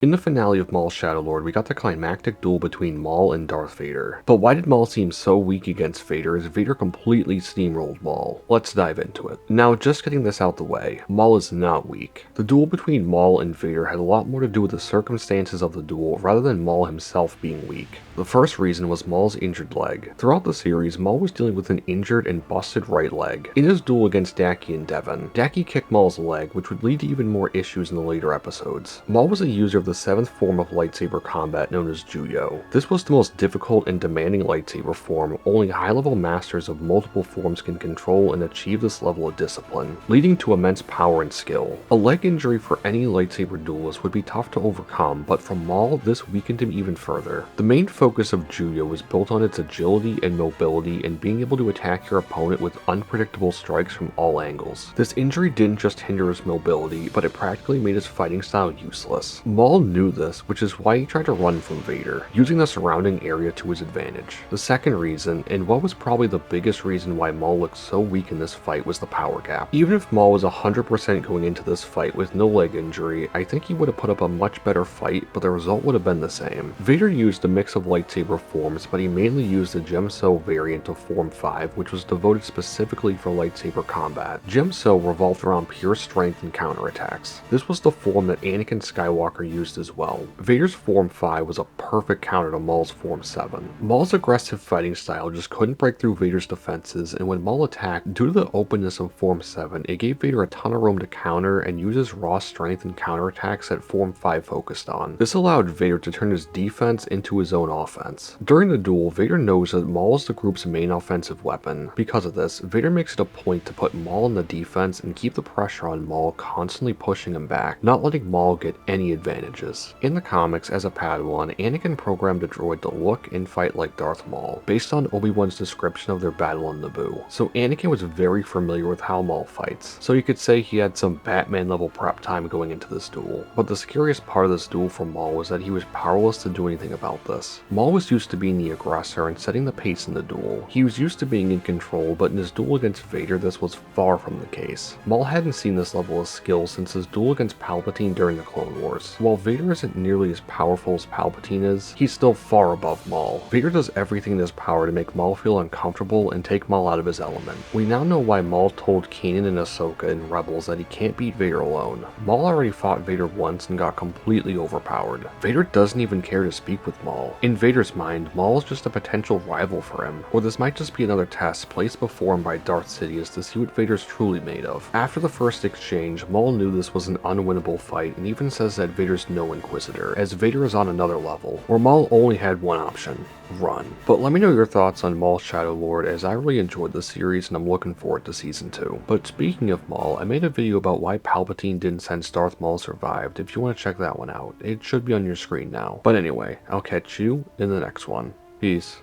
In the finale of Maul Shadow Lord, we got the climactic duel between Maul and Darth Vader. But why did Maul seem so weak against Vader as Vader completely steamrolled Maul? Let's dive into it. Now, just getting this out the way, Maul is not weak. The duel between Maul and Vader had a lot more to do with the circumstances of the duel rather than Maul himself being weak. The first reason was Maul's injured leg. Throughout the series, Maul was dealing with an injured and busted right leg. In his duel against Daki and Devon, Daki kicked Maul's leg, which would lead to even more issues in the later episodes. Maul was a user of the seventh form of lightsaber combat known as Juyo. This was the most difficult and demanding lightsaber form. Only high-level masters of multiple forms can control and achieve this level of discipline, leading to immense power and skill. A leg injury for any lightsaber duelist would be tough to overcome, but for Maul, this weakened him even further. The main focus of Juyo was built on its agility and mobility and being able to attack your opponent with unpredictable strikes from all angles. This injury didn't just hinder his mobility, but it practically made his fighting style useless. Maul knew this, which is why he tried to run from Vader, using the surrounding area to his advantage. The second reason, and what was probably the biggest reason why Maul looked so weak in this fight, was the power gap. Even if Maul was 100% going into this fight with no leg injury, I think he would have put up a much better fight, but the result would have been the same. Vader used a mix of lightsaber forms, but he mainly used the Gemso variant of Form 5, which was devoted specifically for lightsaber combat. Gemso revolved around pure strength and counterattacks. This was the form that Anakin Skywalker used as well. Vader's Form 5 was a perfect counter to Maul's Form 7. Maul's aggressive fighting style just couldn't break through Vader's defenses, and when Maul attacked, due to the openness of Form 7, it gave Vader a ton of room to counter and use his raw strength and counterattacks that Form 5 focused on. This allowed Vader to turn his defense into his own offense. During the duel, Vader knows that Maul is the group's main offensive weapon. Because of this, Vader makes it a point to put Maul in the defense and keep the pressure on Maul, constantly pushing him back, not letting Maul get any advantages. In the comics, as a Padawan, Anakin programmed a droid to look and fight like Darth Maul, based on Obi-Wan's description of their battle on Naboo. So Anakin was very familiar with how Maul fights, so you could say he had some Batman level prep time going into this duel. But the scariest part of this duel for Maul was that he was powerless to do anything about this. Maul was used to being the aggressor and setting the pace in the duel. He was used to being in control, but in his duel against Vader, this was far from the case. Maul hadn't seen this level of skill since his duel against Palpatine during the Clone Wars. While Vader isn't nearly as powerful as Palpatine is, he's still far above Maul. Vader does everything in his power to make Maul feel uncomfortable and take Maul out of his element. We now know why Maul told Kanan and Ahsoka in Rebels that he can't beat Vader alone. Maul already fought Vader once and got completely overpowered. Vader doesn't even care to speak with Maul. In Vader's mind, Maul is just a potential rival for him, or this might just be another test placed before him by Darth Sidious to see what Vader's truly made of. After the first exchange, Maul knew this was an unwinnable fight and even says that Vader's no Inquisitor, as Vader is on another level, where Maul only had one option: run. But let me know your thoughts on Maul Shadow Lord, as I really enjoyed the series and I'm looking forward to season 2. But speaking of Maul, I made a video about why Palpatine didn't sense Darth Maul survived. If you want to check that one out, it should be on your screen now. But anyway, I'll catch you in the next one. Peace.